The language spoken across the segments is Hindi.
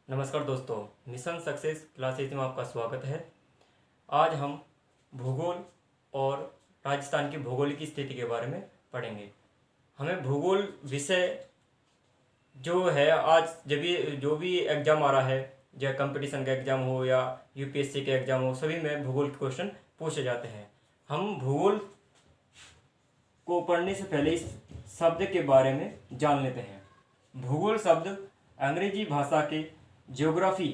नमस्कार दोस्तों, मिशन सक्सेस क्लासेज में आपका स्वागत है। आज हम भूगोल और राजस्थान की भौगोलिक स्थिति के बारे में पढ़ेंगे। हमें भूगोल विषय जो है, आज जब भी जो भी एग्ज़ाम आ रहा है, या कंपटीशन का एग्ज़ाम हो या यूपीएससी के एग्ज़ाम हो, सभी में भूगोल के क्वेश्चन पूछे जाते हैं। हम भूगोल को पढ़ने से पहले इस शब्द के बारे में जान लेते हैं। भूगोल शब्द अंग्रेजी भाषा के ज्योग्राफी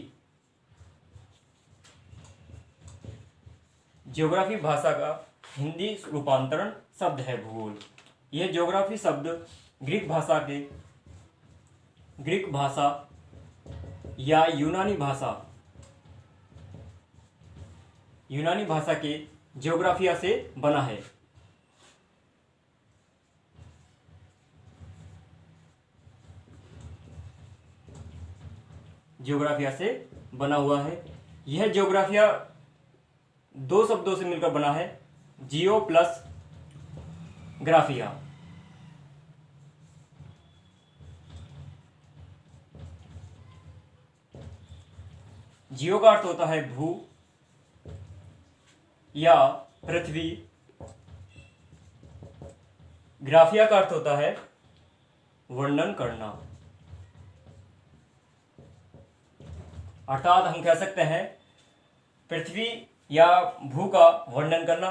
भाषा का हिंदी रूपांतरण शब्द है भूगोल। यह ज्योग्राफी शब्द ग्रीक भाषा या यूनानी भाषा के ज्योग्राफिया से बना है। ज्योग्राफिया से बना हुआ है। यह ज्योग्राफिया दो शब्दों से मिलकर बना है, जियो प्लस ग्राफिया। जियो का अर्थ होता है भू या पृथ्वी, ग्राफिया का अर्थ होता है वर्णन करना। अर्थात हम कह सकते हैं पृथ्वी या भू का वर्णन करना,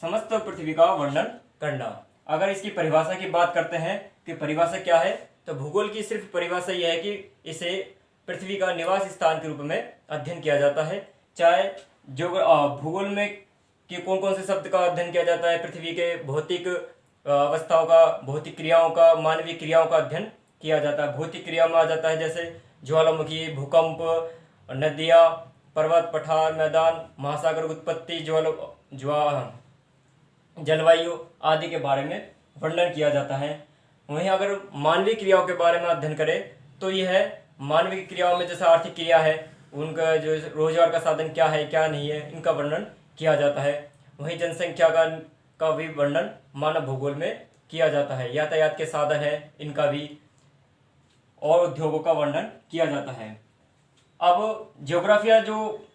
समस्त पृथ्वी का वर्णन करना। अगर इसकी परिभाषा की बात करते हैं कि परिभाषा क्या है, तो भूगोल की सिर्फ परिभाषा यह है कि इसे पृथ्वी का निवास स्थान के रूप में अध्ययन किया जाता है। चाहे जो भूगोल में कि कौन कौन से शब्द का अध्ययन किया जाता है, पृथ्वी के भौतिक अवस्थाओं का, भौतिक क्रियाओं का, मानवीय क्रियाओं का अध्ययन किया जाता है। भौतिक क्रियाओं में आ जाता है जैसे ज्वालामुखी, भूकंप, नदियाँ, पर्वत, पठार, मैदान, महासागर उत्पत्ति, जलवायु आदि के बारे में वर्णन किया जाता है। वहीं अगर मानवीय क्रियाओं के बारे में अध्ययन करें तो यह मानवीय क्रियाओं में जैसे आर्थिक क्रिया है, उनका जो रोजगार का साधन क्या है क्या नहीं है, इनका वर्णन किया जाता है। वहीं जनसंख्या का भी वर्णन मानव भूगोल में किया जाता है। यातायात के साधन है, इनका भी, और उद्योगों का वर्णन किया जाता है। अब ज्योग्राफिया, जो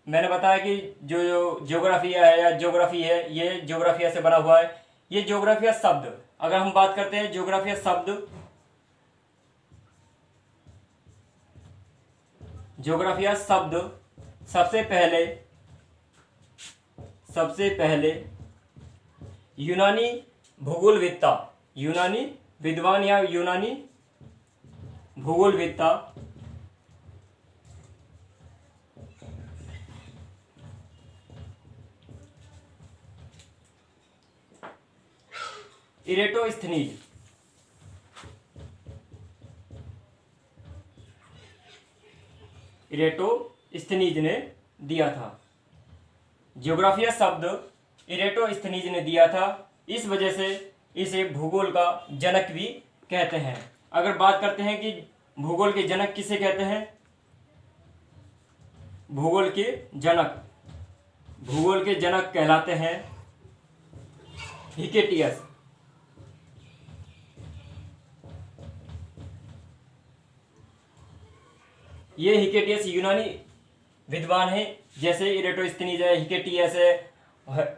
मैंने बताया कि जो ज्योग्राफिया है या ज्योग्राफी है, ये ज्योग्राफिया से बना हुआ है। ये ज्योग्राफिया शब्द, अगर हम बात करते हैं ज्योग्राफिया शब्द सबसे पहले यूनानी विद्वान या यूनानी भूगोलवेत्ता इरेटोस्थनीज ने दिया था। ज्योग्राफिया शब्द इरेटोस्थनीज ने दिया था, इस वजह से इसे भूगोल का जनक भी कहते हैं। अगर बात करते हैं कि भूगोल के जनक किसे कहते हैं, भूगोल के जनक कहलाते हैं हिकेटियस। ये हिकेटियस यूनानी विद्वान है, जैसे इरेटोस्थनीज है, हिकेटियस है,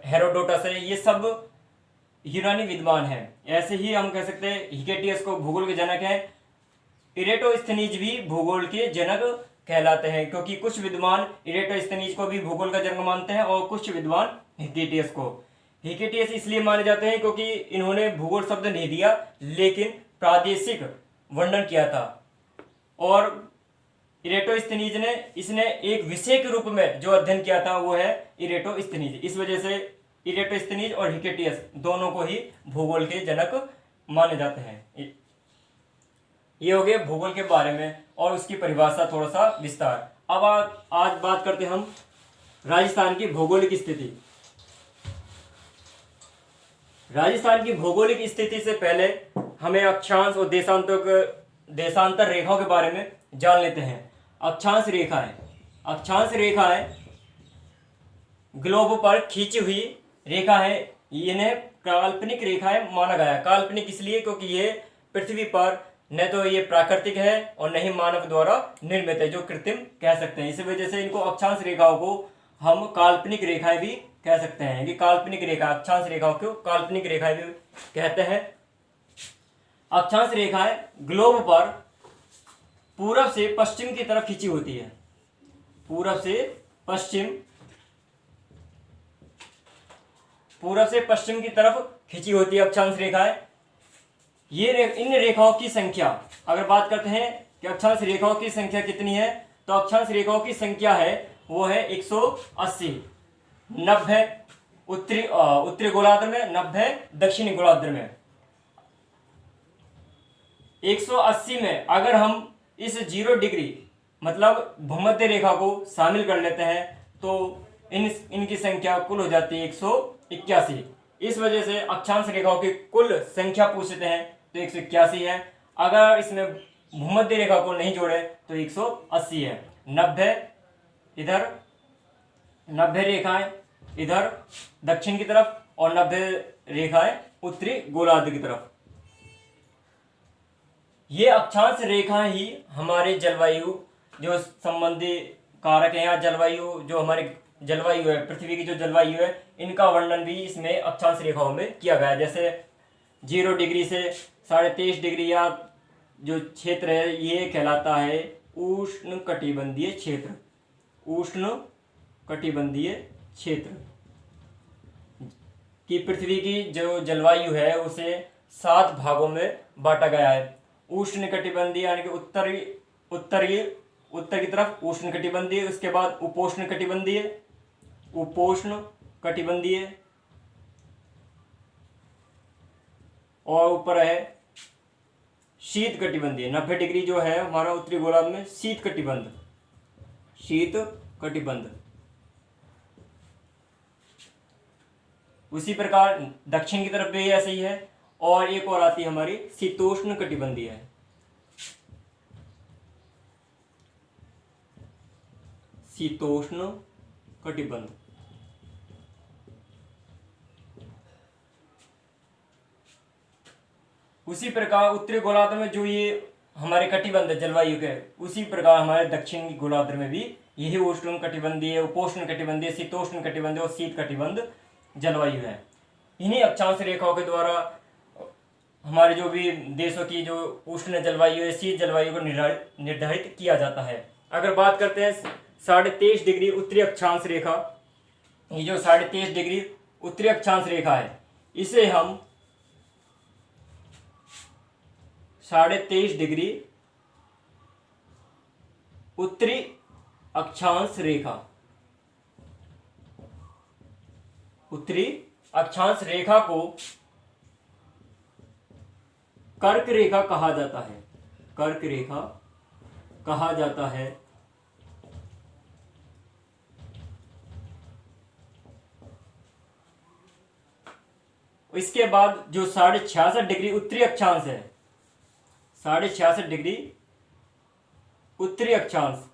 हेरोडोटस है, ये सब यूनानी विद्वान है। ऐसे ही हम कह सकते हैं हिकेटियस को भूगोल के जनक है। इरेटोस्थनीज भी भूगोल के जनक कहलाते हैं, क्योंकि कुछ विद्वान इरेटोस्थनीज को भी भूगोल का जनक मानते हैं और कुछ विद्वान हिकेटियस को। हिकेटियस इसलिए माने जाते हैं क्योंकि इन्होंने भूगोल शब्द नहीं दिया, लेकिन प्रादेशिक वर्णन किया था। और इरेटोस्थनीज ने इसने एक विषय के रूप में जो अध्ययन किया था वो है इरेटोस्थनीज। इस वजह से इरेटोस्थनीज और हिकेटियस दोनों को ही भूगोल के जनक माने जाते हैं। ये हो गए भूगोल के बारे में और उसकी परिभाषा, थोड़ा सा विस्तार। अब आज बात करते हैं हम राजस्थान की भौगोलिक स्थिति। राजस्थान की भौगोलिक स्थिति से पहले हमें अक्षांश और देशांतर रेखाओं के बारे में जान लेते हैं। अक्षांश रेखाएं ग्लोब पर खींची हुई रेखा है। इन्हें काल्पनिक रेखाएं माना गया। काल्पनिक इसलिए क्योंकि ये पृथ्वी पर न तो ये प्राकृतिक है और न ही मानव द्वारा निर्मित है, जो कृत्रिम कह सकते हैं। इसी वजह से इनको अक्षांश रेखाओं को हम काल्पनिक रेखाएं भी कह सकते हैं। कि काल्पनिक रेखा, अक्षांश रेखाओं को काल्पनिक रेखाएं भी कहते हैं। अक्षांश रेखाएं ग्लोब पर पूरब से पश्चिम की तरफ खींची होती है। पूरब से पश्चिम की तरफ खींची होती है अक्षांश रेखाएं। इन रेखाओं की संख्या, अगर बात करते हैं कि अक्षांश रेखाओं की संख्या कितनी है, तो अक्षांश रेखाओं की संख्या है वो है 180। 90 उत्तरी गोलार्ध में, 90 दक्षिणी गोलार्ध में। 180 में अगर हम इस 0 डिग्री मतलब भूमध्य रेखा को शामिल कर लेते हैं तो इनकी संख्या कुल हो जाती है 181। इस वजह से अक्षांश रेखाओं की कुल संख्या पूछते हैं तो 181 है। अगर इसमें भूमध्य रेखा को नहीं जोड़े तो 180 है। 90 इधर, 90 रेखाएं इधर दक्षिण की तरफ और 90 रेखाएं उत्तरी गोलार्ध की तरफ। ये अक्षांश रेखाएं ही हमारे जलवायु जो संबंधी कारक है, या जलवायु जो हमारे जलवायु है, पृथ्वी की जो जलवायु है, इनका वर्णन भी इसमें अक्षांश रेखाओं में किया गया है। जैसे 0 डिग्री से 23.5 डिग्री या जो क्षेत्र है ये कहलाता है उष्ण कटिबंधीय क्षेत्र। उष्ण कटिबंधीय क्षेत्र कि पृथ्वी की जो जलवायु है उसे 7 भागों में बांटा गया है। उष्ण कटिबंधीय यानी कि उत्तर की तरफ उष्ण कटिबंधीय, उसके बाद उपोष्ण कटिबंधीय और ऊपर है शीत कटिबंधीय। 90 डिग्री जो है हमारा उत्तरी गोलार्ध में शीत कटिबंध। उसी प्रकार दक्षिण की तरफ भी ऐसे ही है। और एक और आती है हमारी शीतोष्ण कटिबंधीय है। शीतोष्ण कटिबंध। उसी प्रकार उत्तरी गोलार्ध में जो ये हमारे कटिबंध है जलवायु के, उसी प्रकार हमारे दक्षिणी गोलार्ध में भी यही उष्ण कटिबंधीय, उपोष्ण कटिबंधीय, शीतोष्ण कटिबंधीय और शीत कटिबंध जलवायु है। इन्हीं अक्षांश रेखाओं के द्वारा हमारे जो भी देशों की जो उष्ण जलवायु है, शीत जलवायु को निर्धारित किया जाता है। अगर बात करते हैं 23.5 डिग्री उत्तरी अक्षांश रेखा, ये जो 23.5 डिग्री उत्तरी अक्षांश रेखा है, इसे हम 23.5 डिग्री उत्तरी अक्षांश रेखा को कर्क रेखा कहा जाता है। कर्क रेखा कहा जाता है। इसके बाद जो 66.5 डिग्री उत्तरी अक्षांश है, 66.5 डिग्री उत्तरी अक्षांश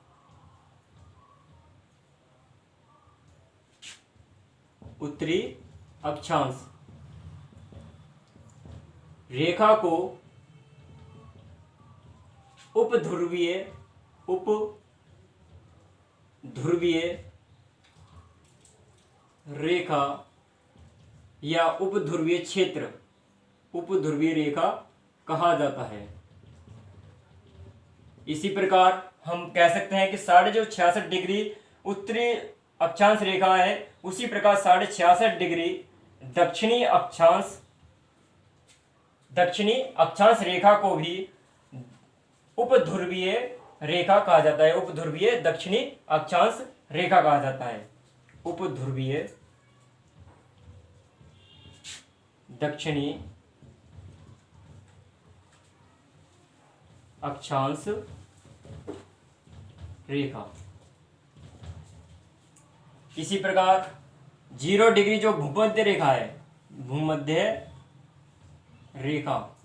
रेखा को उपध्रुवीय रेखा या उपध्रुवीय क्षेत्र, उपध्रुवीय रेखा कहा जाता है। इसी प्रकार हम कह सकते हैं कि 66.5 डिग्री उत्तरी अक्षांश रेखा है, उसी प्रकार 66.5 डिग्री दक्षिणी अक्षांश रेखा को भी उपध्रुवीय रेखा कहा जाता है। उपध्रुवीय दक्षिणी अक्षांश रेखा कहा जाता है। उपध्रुवीय दक्षिणी अक्षांश रेखा। इसी प्रकार 0 डिग्री जो भूमध्य रेखा है, भूमध्य रेखा,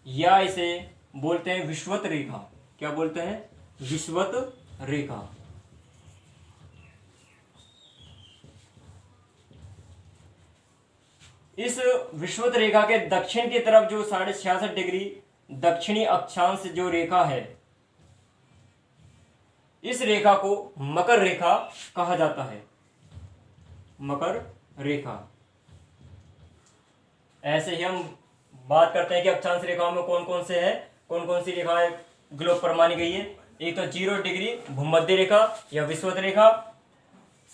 या इसे बोलते हैं विषुवत रेखा। क्या बोलते हैं? विषुवत रेखा। इस विषुवत रेखा के दक्षिण की तरफ जो 66.5 डिग्री दक्षिणी अक्षांश जो रेखा है, इस रेखा को मकर रेखा कहा जाता है। मकर रेखा। ऐसे ही हम बात करते हैं कि अक्षांश रेखाओं में कौन कौन से है, कौन कौन सी रेखाएं ग्लोब पर मानी गई है। एक तो 0 डिग्री भूमध्य रेखा या विषुवत रेखा,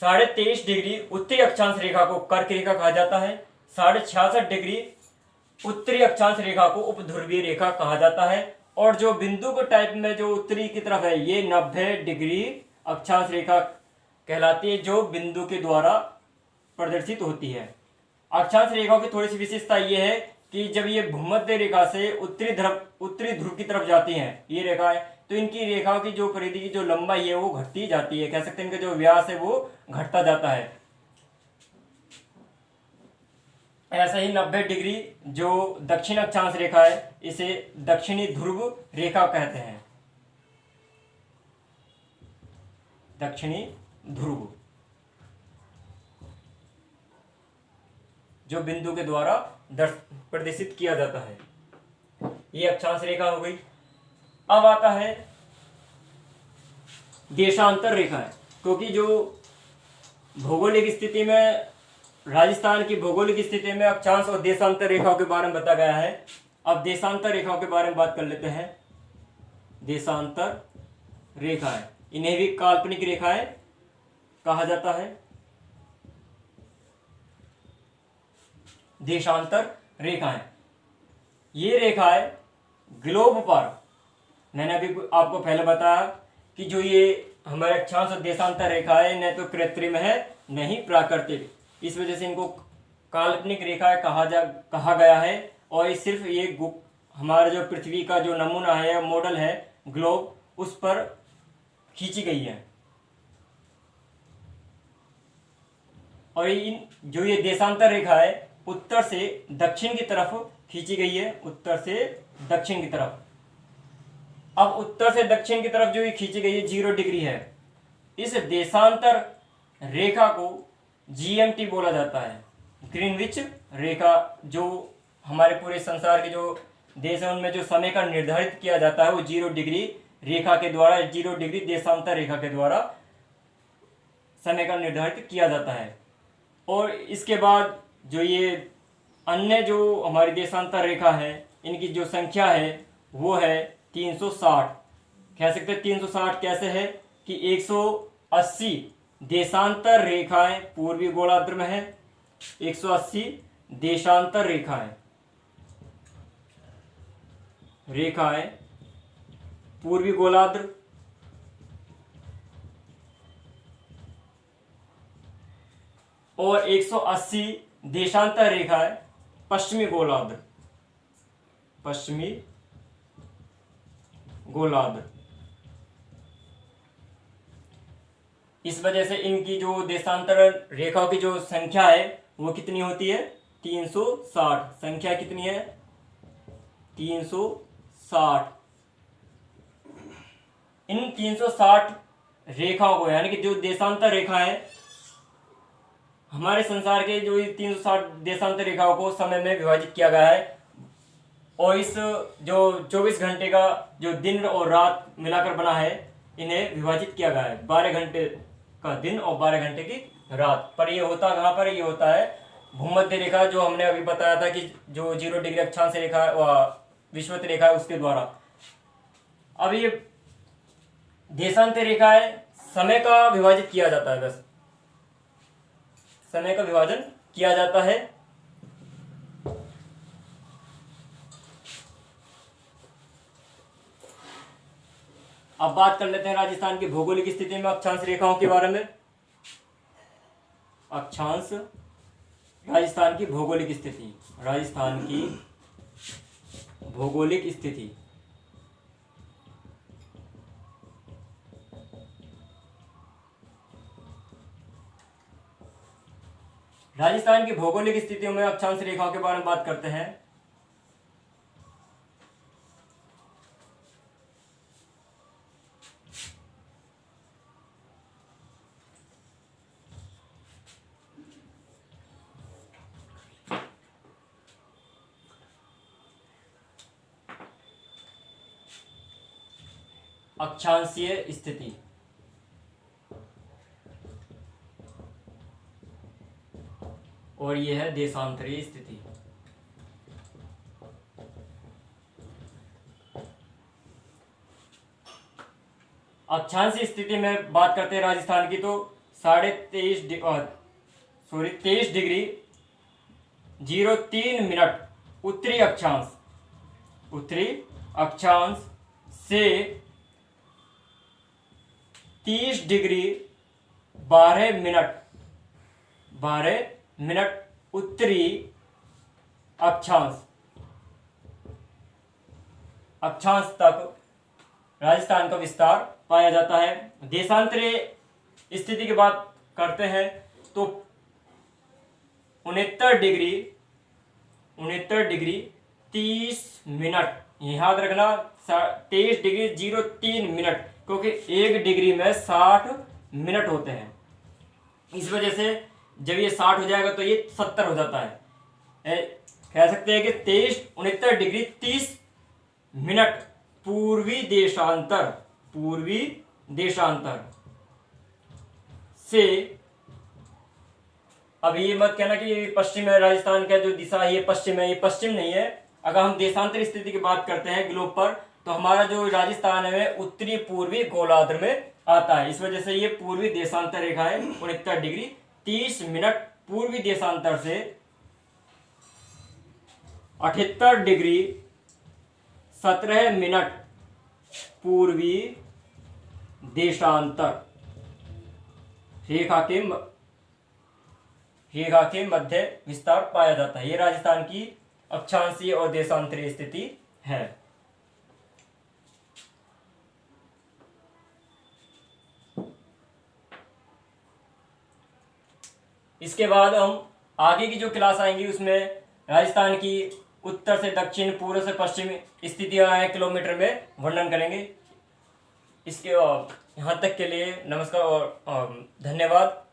23.5 डिग्री उत्तरी अक्षांश रेखा को कर्क रेखा कहा जाता है, 66.5 डिग्री उत्तरी अक्षांश रेखा को उपध्रुवीय रेखा कहा जाता है, और जो बिंदु को टाइप में जो उत्तरी की तरफ है ये 90 डिग्री अक्षांश रेखा कहलाती है, जो बिंदु के द्वारा प्रदर्शित होती है। अक्षांश रेखाओं की थोड़ी सी विशेषता ये है कि जब ये भूमध्य रेखा से उत्तरी ध्रुव की तरफ जाती हैं ये रेखाएं, तो इनकी रेखाओं की जो परिधि की जो लंबाई है वो घटती जाती है, कह सकते हैं इनका जो व्यास है वो घटता जाता है। ऐसा ही 90 डिग्री जो दक्षिण अक्षांश रेखा है इसे दक्षिणी ध्रुव रेखा कहते हैं। दक्षिणी ध्रुव, जो बिंदु के द्वारा प्रदर्शित किया जाता है, ये अक्षांश रेखा हो गई। अब आता है देशांतर रेखा है, क्योंकि जो भौगोलिक स्थिति में राजस्थान की भौगोलिक स्थिति में अक्षांश और देशांतर रेखाओं के बारे में बताया गया है। अब देशांतर रेखाओं के बारे में बात कर लेते हैं। देशांतर रेखाएं, इन्हें भी काल्पनिक रेखाएं कहा जाता है। देशांतर रेखाएं, ये रेखाएं ग्लोब पर, मैंने अभी आपको पहले बताया कि जो ये हमारे अक्षांश और देशांतर रेखाएं न तो कृत्रिम है न ही प्राकृतिक, इस वजह से इनको काल्पनिक रेखाएं कहा गया है। और सिर्फ ये हमारा जो पृथ्वी का जो नमूना है, मॉडल है ग्लोब, उस पर खींची गई है। और जो ये देशांतर रेखा है उत्तर से दक्षिण की तरफ खींची गई है, उत्तर से दक्षिण की तरफ। अब उत्तर से दक्षिण की तरफ जो ये खींची गई है 0 डिग्री है, इस देशांतर रेखा को जीएमटी बोला जाता है, ग्रीनविच रेखा। जो हमारे पूरे संसार के जो देश है उनमें जो समय का निर्धारित किया जाता है वो 0 डिग्री रेखा के द्वारा, 0 डिग्री देशांतर रेखा के द्वारा समय का निर्धारित किया जाता है। और इसके बाद जो ये अन्य जो हमारी देशांतर रेखा है इनकी जो संख्या है वो है 360। कह सकते हैं 360 कैसे है कि 180 देशांतर रेखाएं पूर्वी गोलार्ध में है, 180 देशांतर रेखाएं पूर्वी गोलार्ध, और 180 देशांतर रेखाएं पश्चिमी गोलार्ध। इस वजह से इनकी जो देशांतर रेखाओं की जो संख्या है वो कितनी होती है 360। संख्या कितनी है 360। इन 360 रेखाओं को, यानी कि जो देशांतर रेखा है, हमारे संसार के जो 360 देशांतर रेखाओं को समय में विभाजित किया गया है। और इस जो 24 घंटे का जो दिन और रात मिलाकर बना है इन्हें विभाजित किया गया है, 12 घंटे का दिन और 12 घंटे की रात। पर ये होता कहाँ पर, ये होता है भूमध्य रेखा, जो हमने अभी बताया था कि जो 0 डिग्री अक्षांश रेखा विषुवत रेखा है उसके द्वारा। अब ये देशांतर रेखा है, समय का विभाजित किया जाता है, बस समय का विभाजन किया जाता है। अब बात कर लेते हैं राजस्थान की भौगोलिक स्थिति में अक्षांश रेखाओं के बारे में। अक्षांश, राजस्थान की भौगोलिक स्थिति, राजस्थान की भौगोलिक स्थिति। राजस्थान की भौगोलिक स्थितियों में अक्षांश रेखाओं के बारे में बात करते हैं। अक्षांशीय स्थिति। और ये है देशांतरीय स्थिति। अक्षांशीय स्थिति में बात करते हैं राजस्थान की, तो 23.03 उत्तरी अक्षांश से 30 डिग्री 12 मिनट उत्तरी अक्षांश तक राजस्थान का विस्तार पाया जाता है। देशांतरीय स्थिति की बात करते हैं तो 69 डिग्री 30 मिनट, याद रखना 23 डिग्री 03 मिनट, क्योंकि 1 डिग्री में 60 मिनट होते हैं। इस वजह से जब ये 60 हो जाएगा तो ये 70 हो जाता है। कह सकते हैं कि 69 डिग्री 30 मिनट पूर्वी देशांतर से, अब ये मत कहना कि पश्चिम है, राजस्थान का जो दिशा है ये पश्चिम है, ये पश्चिम नहीं है। अगर हम देशांतर स्थिति की बात करते हैं ग्लोब पर, तो हमारा जो राजस्थान है उत्तरी पूर्वी गोलार्ध में आता है। इस वजह से ये पूर्वी देशांतर रेखा है 69 डिग्री 30 मिनट पूर्वी देशांतर से 78 डिग्री 17 मिनट पूर्वी देशांतर रेखा के मध्य विस्तार पाया जाता है। ये राजस्थान की अक्षांशीय और देशांतरीय स्थिति है। इसके बाद हम आगे की जो क्लास आएंगी उसमें राजस्थान की उत्तर से दक्षिण, पूर्व से पश्चिम स्थितियां किलोमीटर में वर्णन करेंगे। इसके यहाँ तक के लिए नमस्कार और धन्यवाद।